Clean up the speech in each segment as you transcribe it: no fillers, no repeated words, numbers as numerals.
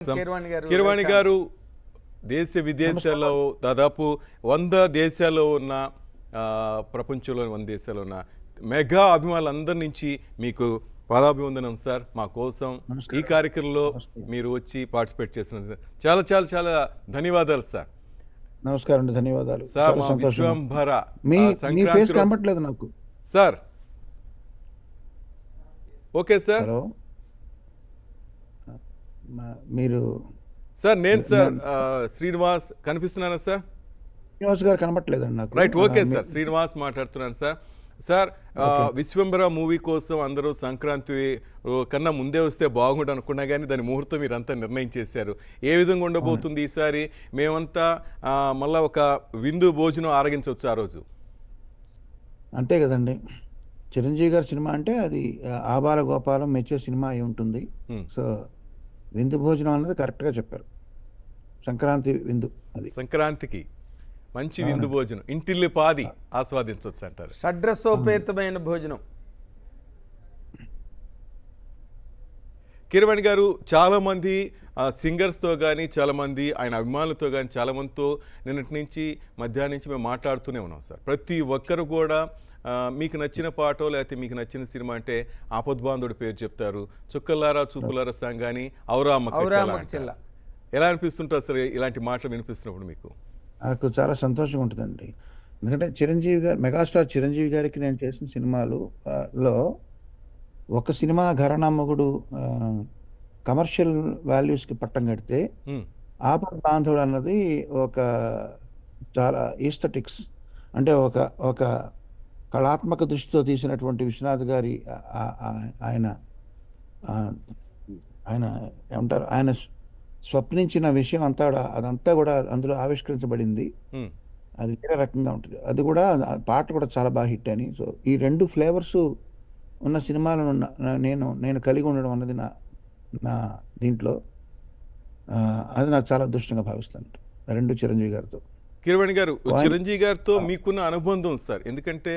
కీరవాణి గారు దేశ విదేశాల్లో దాదాపు 100 దేశాల్లో ఉన్న ప్రపంచంలో 100 దేశాల్లో ఉన్న మెగా అభిమానులందరి నుంచి మీకు పాదాభివందనం సార్. మా కోసం ఈ కార్యక్రమంలో మీరు వచ్చి పార్టిసిపేట్ చేసినందుకు చాలా చాలా చాలా ధన్యవాదాలు సార్. నమస్కారం అండి, ధన్యవాదాలు సార్. మా విశ్వంభర సంక్రాంతి కనబడట్లేదు నాకు సార్. ఓకే సార్, మీరు సార్ నేను సార్ శ్రీనివాస్ కనిపిస్తున్నానా సార్? శ్రీనివాస్ గారు కనబట్టలేదండి నాకు. రైట్, ఓకే సార్, శ్రీనివాస్ మాట్లాడుతున్నాను సార్. సార్ విశ్వంభర మూవీ కోసం అందరూ సంక్రాంతి కన్నా ముందే వస్తే బాగుండు అనుకున్నా కానీ దాని ముహూర్తం మీరంతా నిర్ణయం చేశారు. ఏ విధంగా ఉండబోతుంది ఈసారి? మేమంతా మళ్ళా ఒక విందు భోజనం ఆరగించవచ్చు ఆ రోజు. అంతే కదండి, చిరంజీవి గారి సినిమా అంటే అది ఆబాల గోపాలం మెచ్చే సినిమా అయి ఉంటుంది. సో విందు భోజనం అన్నది కరెక్ట్గా చెప్పారు. సంక్రాంతి విందు, అది సంక్రాంతికి మంచి విందు భోజనం, ఇంటిల్లి పాది ఆస్వాదించవచ్చు అంటారు. షడ్రసోపేతమైన భోజనం. కీరవాణి గారు చాలామంది సింగర్స్తో కానీ చాలామంది ఆయన అభిమానులతో కానీ చాలామందితో నిన్నటి నుంచి మధ్యాహ్నం నుంచి మేము మాట్లాడుతూనే ఉన్నాం సార్. ప్రతి ఒక్కరు కూడా మీకు నచ్చిన పాటో లేకపోతే మీకు నచ్చిన సినిమా అంటే ఆపద్బాంధుడి పేరు చెప్తారు. చుక్కలారా చూపులారా సాంగ్ కానీ ఔరా అమ్మక్క. ఎలా అనిపిస్తుంటారు సార్ ఇలాంటి మాటలు వినిపిస్తున్నప్పుడు మీకు? నాకు చాలా సంతోషంగా ఉంటుందండి. ఎందుకంటే చిరంజీవి గారు, మెగాస్టార్ చిరంజీవి గారికి నేను చేసిన సినిమాలో ఒక సినిమా ఘరానామగుడు కమర్షియల్ వాల్యూస్కి పట్టం కడితే ఆపద్బాంధుడు అన్నది ఒక చాలా ఈస్థెటిక్స్, అంటే ఒక కళాత్మక దృష్టితో తీసినటువంటి విశ్వనాథ్ గారి ఆయన ఏమంటారు, ఆయన స్వప్నించిన విషయం అంతా అదంతా కూడా అందులో ఆవిష్కరించబడింది. అది వేరే రకంగా ఉంటుంది. అది కూడా పాట కూడా చాలా బాగా హిట్ అని. సో ఈ రెండు ఫ్లేవర్స్ ఉన్న సినిమాలను నేను కలిగి ఉండడం అన్నది నా దీంట్లో అది నాకు చాలా అదృష్టంగా భావిస్తాను, రెండు చిరంజీవి గారితో. కీరవాణి గారు, చిరంజీవి గారితో మీకున్న అనుబంధం సార్, ఎందుకంటే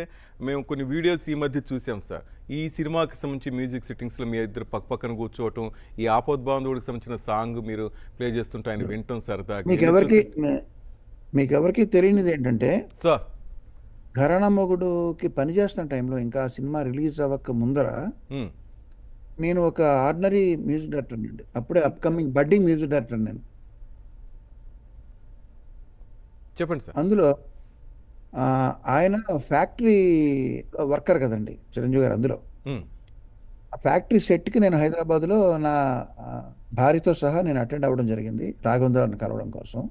మేము కొన్ని వీడియోస్ ఈ మధ్య చూసాం సార్. ఈ సినిమాకి సంబంధించి మ్యూజిక్ సెట్టింగ్స్లో మీ ఇద్దరు పక్కన కూర్చోవటం, ఈ ఆపద్బాంధవుడికి సంబంధించిన సాంగ్ మీరు ప్లే చేస్తుంటే ఆయన వింటాం సరదాగా. మీకెవరికి తెలియనిది ఏంటంటే సార్, ఘరానా మొగుడుకి పనిచేస్తున్న టైంలో, ఇంకా సినిమా రిలీజ్ అవ్వక ముందర నేను ఒక ఆర్డినరీ మ్యూజిక్ డైరెక్టర్ అండి, అప్పుడే అప్కమింగ్ బడ్డింగ్ మ్యూజిక్ డైరెక్టర్ నేను. చెప్పండి సార్. అందులో ఆయన ఫ్యాక్టరీ వర్కర్ కదండి చిరంజీవి గారు. అందులో ఆ ఫ్యాక్టరీ సెట్కి నేను హైదరాబాద్లో నా భార్యతో సహా నేను అటెండ్ అవ్వడం జరిగింది, రాఘవేంద్రని కలవడం కోసం.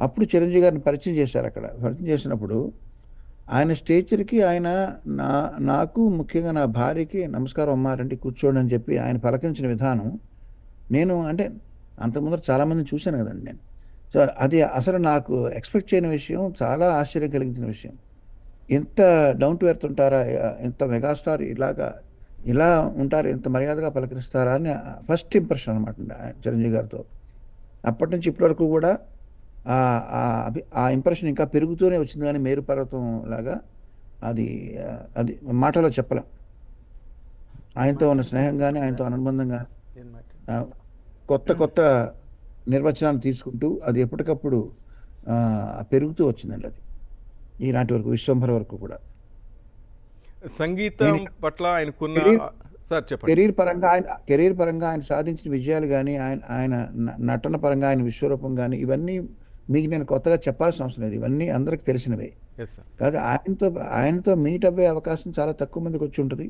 అప్పుడు చిరంజీవి గారిని పరిచయం చేశారు. అక్కడ పరిచయం చేసినప్పుడు ఆయన స్టేచర్కి ఆయన నాకు ముఖ్యంగా నా భార్యకి నమస్కారం అమ్మా రండి కూర్చోండి అని చెప్పి ఆయన పలకరించిన విధానం, నేను అంటే అంతకుముందు చాలామందిని చూశాను కదండి నేను. సో అది అసలు నాకు ఎక్స్పెక్ట్ చేయని విషయం, చాలా ఆశ్చర్యం కలిగించిన విషయం. ఎంత డౌన్ టు ఎర్త్ ఉంటారా, ఎంత మెగాస్టార్ ఇలా ఉంటారు, ఎంత మర్యాదగా పలకరిస్తారా అని ఫస్ట్ ఇంప్రెషన్ అనమాట చిరంజీవి గారితో. అప్పటి నుంచి ఇప్పటి వరకు కూడా ఆ ఇంప్రెషన్ ఇంకా పెరుగుతూనే వచ్చింది, కానీ మేరు పర్వతం లాగా. అది మాటలో చెప్పలేం. ఆయనతో ఉన్న స్నేహం కానీ, ఆయనతో అనుబంధం కానీ, కొత్త నిర్వచనాన్ని తీసుకుంటూ అది ఎప్పటికప్పుడు పెరుగుతూ వచ్చిందండి. అది ఈనాటి వరకు, విశ్వంభర వరకు కూడా. సంగీతం పట్ల ఆయనకున్న కెరీర్ పరంగా ఆయన సాధించిన విజయాలు కానీ, ఆయన నటన పరంగా ఆయన విశ్వరూపం కానీ, ఇవన్నీ మీకు నేను కొత్తగా చెప్పాల్సిన అవసరం లేదు, ఇవన్నీ అందరికి తెలిసినవే. కాదు, ఆయనతో మీట్ అవ్వే అవకాశం చాలా తక్కువ మందికి వచ్చి ఉంటుంది.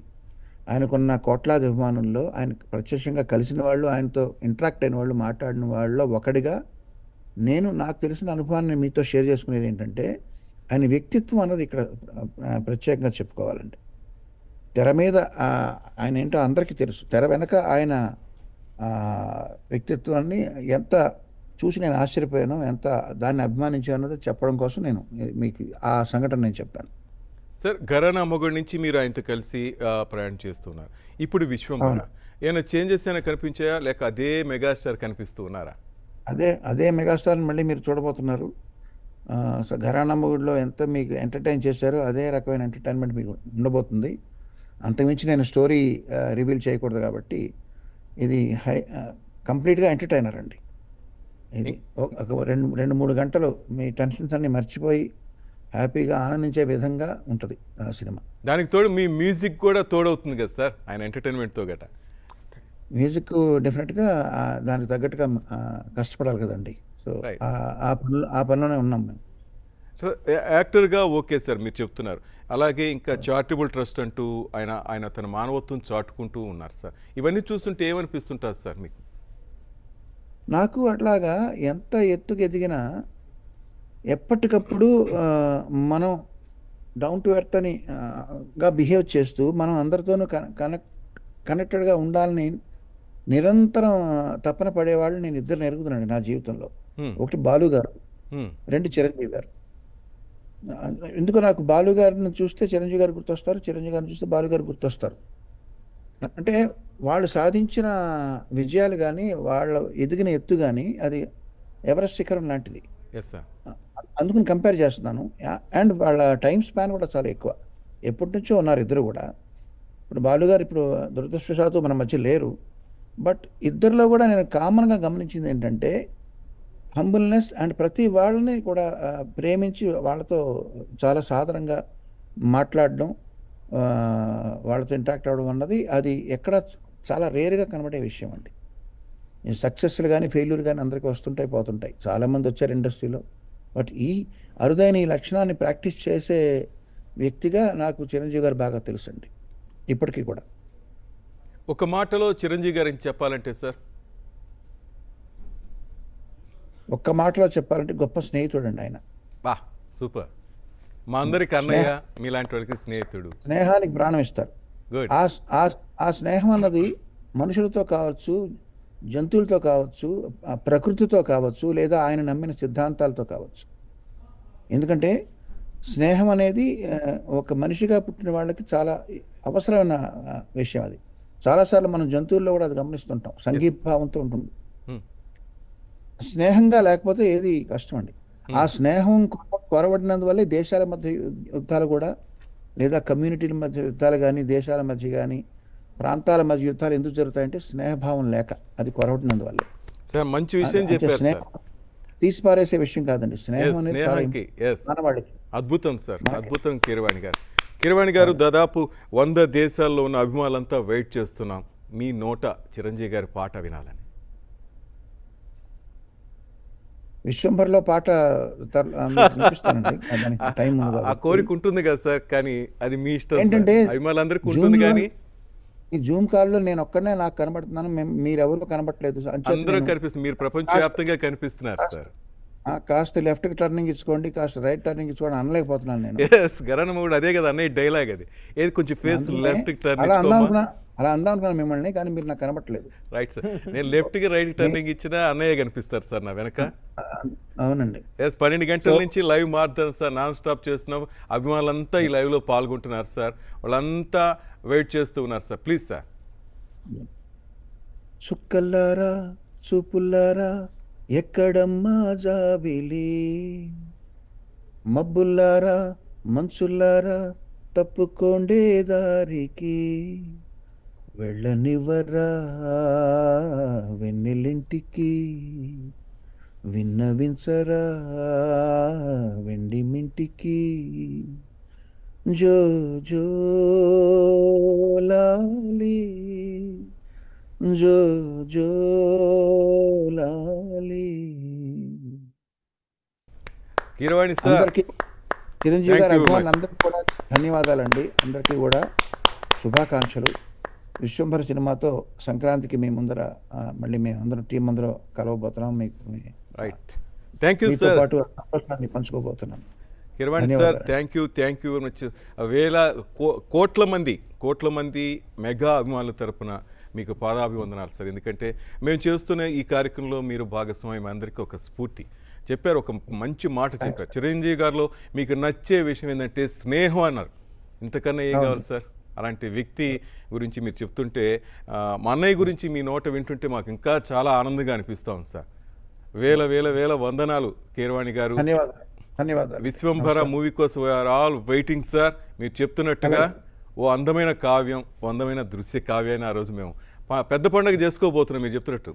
ఆయనకున్న కోట్లాది అభిమానుల్లో ఆయన ప్రత్యక్షంగా కలిసిన వాళ్ళు, ఆయనతో ఇంటరాక్ట్ అయిన వాళ్ళు, మాట్లాడిన వాళ్ళలో ఒకటిగా నాకు తెలిసిన అనుభవాన్ని మీతో షేర్ చేసుకునేది ఏంటంటే, ఆయన వ్యక్తిత్వం అన్నది ఇక్కడ ప్రత్యేకంగా చెప్పుకోవాలండి. తెర మీద ఆయన ఏంటో అందరికీ తెలుసు, తెర వెనక ఆయన వ్యక్తిత్వాన్ని ఎంత చూసి నేను ఆశ్చర్యపోయాను, ఎంత దాన్ని అభిమానించాను అన్నది చెప్పడం కోసం నేను మీకు ఆ సంఘటన నేను చెప్పాను సార్. ఘరానా మొగుడు నుంచి మీరు ఆయనతో కలిసి ప్రయాణం చేస్తున్నారు. ఇప్పుడు విశ్వంభర ఏమైనా చేంజెస్ అయినా కనిపించాయా, లేక అదే మెగాస్టార్ కనిపిస్తూ ఉన్నారా? అదే మెగాస్టార్ని మళ్ళీ మీరు చూడబోతున్నారు. సో ఘరానా మొగుడులో ఎంత మీకు ఎంటర్టైన్ చేశారో అదే రకమైన ఎంటర్టైన్మెంట్ మీకు ఉండబోతుంది. అంతకుమించి నేను స్టోరీ రివీల్ చేయకూడదు కాబట్టి ఇది కంప్లీట్గా ఎంటర్టైనర్ అండి. ఇది ఒక రెండు మూడు గంటలు మీ టెన్షన్స్ అన్ని మర్చిపోయి హ్యాపీగా ఆనందించే విధంగా ఉంటుంది ఆ సినిమా. దానికి తోడు మీ మ్యూజిక్ కూడా తోడవుతుంది కదా సార్ ఆయన ఎంటర్టైన్మెంట్తో గట. మ్యూజిక్ డెఫినెట్గా దానికి తగ్గట్టుగా కష్టపడాలి కదండి. So Right. ఆ పనిలోనే ఉన్నాం మేము. సో యాక్టర్గా ఓకే సార్ మీరు చెప్తున్నారు. అలాగే ఇంకా చారిటబుల్ ట్రస్ట్ అంటూ ఆయన తన మానవత్వం చాటుకుంటూ ఉన్నారు సార్. ఇవన్నీ చూస్తుంటే ఏమనిపిస్తుంటుంది సార్ మీకు? నాకు అట్లాగా ఎంత ఎత్తుకు ఎదిగినా ఎప్పటికప్పుడు మనం డౌన్ టు ఎర్త్ అని గా బిహేవ్ చేస్తూ మనం అందరితోనూ కనెక్టెడ్గా ఉండాలని నిరంతరం తపన పడేవాళ్ళు నేను ఇద్దరు ఎరుగుతున్నాను నా జీవితంలో. ఒకటి బాలు గారు, రెండు చిరంజీవి గారు. ఎందుకు నాకు బాలు గారిని చూస్తే చిరంజీవి గారు గుర్తొస్తారు, చిరంజీవి గారిని చూస్తే బాలు గారు గుర్తొస్తారు. అంటే వాళ్ళు సాధించిన విజయాలు కానీ వాళ్ళ ఎదిగిన ఎత్తు కానీ అది ఎవరెస్ట్ శిఖరం లాంటిది. Yes sir. అందుకని కంపేర్ చేస్తున్నాను. అండ్ వాళ్ళ టైం స్పాన్ కూడా చాలా ఎక్కువ. ఎప్పటి నుంచో ఉన్నారు ఇద్దరు కూడా. ఇప్పుడు బాలుగారు ఇప్పుడు దురదృష్టవశాత్తు మన మధ్య లేరు. బట్ ఇద్దరిలో కూడా నేను కామన్గా గమనించింది ఏంటంటే హంబుల్నెస్ అండ్ ప్రతి వాళ్ళని కూడా ప్రేమించి వాళ్ళతో చాలా సాధారణంగా మాట్లాడడం, వాళ్ళతో ఇంటరాక్ట్ అవ్వడం అన్నది అది ఎక్కడ చాలా రేర్గా కనబడే విషయం అండి. సక్సెస్లు కానీ ఫెయిల్యూర్ కానీ అందరికీ వస్తుంటాయి పోతుంటాయి. చాలామంది వచ్చారు ఇండస్ట్రీలో. బట్ ఈ అరుదైన ఈ లక్షణాన్ని ప్రాక్టీస్ చేసే వ్యక్తిగా నాకు చిరంజీవి గారు బాగా తెలుసండి ఇప్పటికీ కూడా. ఒక మాటలో చిరంజీవి గారికి చెప్పాలంటే సార్? ఒక్క మాటలో చెప్పాలంటే గొప్ప స్నేహితుడు అండి ఆయన. బా సూపర్. మా అందరికి అన్నయ్య, మీలాంటి వాళ్ళకి స్నేహితుడు. స్నేహానికి ప్రాణం ఇస్తారు. గుడ్. ఆ స్నేహం అన్నది మనుషులతో కావచ్చు, జంతువులతో కావచ్చు, ప్రకృతితో కావచ్చు, లేదా ఆయన నమ్మిన సిద్ధాంతాలతో కావచ్చు. ఎందుకంటే స్నేహం అనేది ఒక మనిషిగా పుట్టిన వాళ్ళకి చాలా అవసరమైన విషయం. అది చాలాసార్లు మనం జంతువుల్లో కూడా అది గమనిస్తుంటాం. సంఘీభావంతో ఉంటుంది. స్నేహంగా లేకపోతే ఏది కష్టం అండి. ఆ స్నేహం కొరబడినందువల్లే దేశాల మధ్య యుద్ధాలు కూడా, లేదా కమ్యూనిటీల మధ్య యుద్ధాలు కానీ, దేశాల మధ్య కానీ, ప్రాంతాల మధ్య యుద్ధాలు ఎందుకు జరుగుతాయంటే స్నేహభావం లేక, అది కొరబడినందువల్లే. సార్ మంచి విషయం చెప్పారు సార్. తీసిపారేసే విషయం కాదండి స్నేహం అనేది. స్నేహానికి మనవాడికి అద్భుతం సార్, అద్భుతం. కీరవాణి గారు, కీరవాణి గారు, దాదాపు 100 దేశాల్లో ఉన్న అభిమానులంతా వెయిట్ చేస్తున్నాం మీ నోట చిరంజీవి గారి పాట వినాలని. విశ్వంభర్లో పాట వినిపిస్తానండి. దానికి టైం ఉంది ఆ కాబట్టి. కోరిక ఉంటుంది కదా సార్, కానీ అది మీ ఇష్టం. ఏంటంటే అభిమానులందరికీ ఉంటుంది కానీ ఈ జూమ్ కాల్లో నేను ఒక్కడనే నాకు కనబడుతున్నాను, మీరెవరు కనబడట్లేదు. అందరూ కనిపిస్తుంది. మీరు ప్రపంచవ్యాప్తంగా కనిపిస్తున్నారు సార్. కాస్త లెఫ్ట్ టర్నింగ్ ఇచ్చుకోండి, కాస్త రైట్ టర్నింగ్ ఇచ్చుకోండి అనలేకపోతున్నాను నేను. ఎస్, గరణమ్మ కూడా అదే కదా అన్నయ్య డైలాగ్. అది ఏది కొంచెం ఫేస్ లెఫ్ట్ టర్న్ అలా అందాం అనుకున్నాను మిమ్మల్ని, కానీ మీరు నాకు కనబడట్లేదు. Right sir. నేను లెఫ్ట్ కి రైట్ టర్నింగ్ ఇచ్చినా అన్నయ్య కనిపిస్తారు సార్ నా వెనక. అవునండి. ఎస్, 12 గంటల నుంచి లైవ్ మారుతాను సార్, నాన్ స్టాప్ చేస్తున్నాం. అభిమానులంతా ఈ లైవ్ లో పాల్గొంటున్నారు సార్. వాళ్ళంతా వెయిట్ చేస్తూ ఉన్నారు సార్. Please sir. చుక్కల్లారా చూపుల్లారా ఎక్కడమ్మా జాబిలి, మబ్బుల్లారా మంచుల్లారా తప్పుకోండే దారికి, వెళ్ళనివ్వరా వెన్నెలింటికి, విన్నవించరా వెండి మింటికి, జో జో లాలి జో జో లాలి. కీరవాణి సార్, అందరికీ చిరంజీవి Thank గారి you very అభిమానులందరికీ కూడా ధన్యవాదాలండి. అందరికీ కూడా శుభాకాంక్షలు. విశ్వంభర సినిమాతో సంక్రాంతికి మీ ముందర మళ్ళీ మేము అందరం టీం ముందర కలవబోతున్నాం. రైట్. థ్యాంక్ యూ మీతో సార్. పాటు సంతోషాన్ని పంచుకోబోతున్నాను. Keeravani sir, thank you very much. కోట్ల మంది మెగా అభిమానుల తరపున మీకు పాదాభివందనాలు సార్. ఎందుకంటే మేము చేస్తున్న ఈ కార్యక్రమంలో మీరు భాగస్వామ్యం, అందరికీ ఒక స్ఫూర్తి చెప్పారు. ఒక మంచి మాట చెప్పారు. చిరంజీవి గారిలో మీకు నచ్చే విషయం ఏంటంటే స్నేహం అన్నారు. ఇంతకన్నా ఏం కావాలి సార్? అలాంటి వ్యక్తి గురించి మీరు చెప్తుంటే, మా అన్నయ్య గురించి మీ నోట వింటుంటే మాకు ఇంకా చాలా ఆనందంగా అనిపిస్తూ ఉంది సార్. వేల వేల వేల వందనాలు కీరవాణి గారు. ధన్యవాదాలు. విశ్వంభర మూవీ కోసం వీఆర్ ఆల్ వెయిటింగ్ సార్. మీరు చెప్తున్నట్టుగా ఓ అందమైన కావ్యం, ఓ అందమైన దృశ్య కావ్యాన్ని ఆ రోజు మేము పెద్ద పండుగ చేసుకోబోతున్నాం మీరు చెప్తున్నట్టు.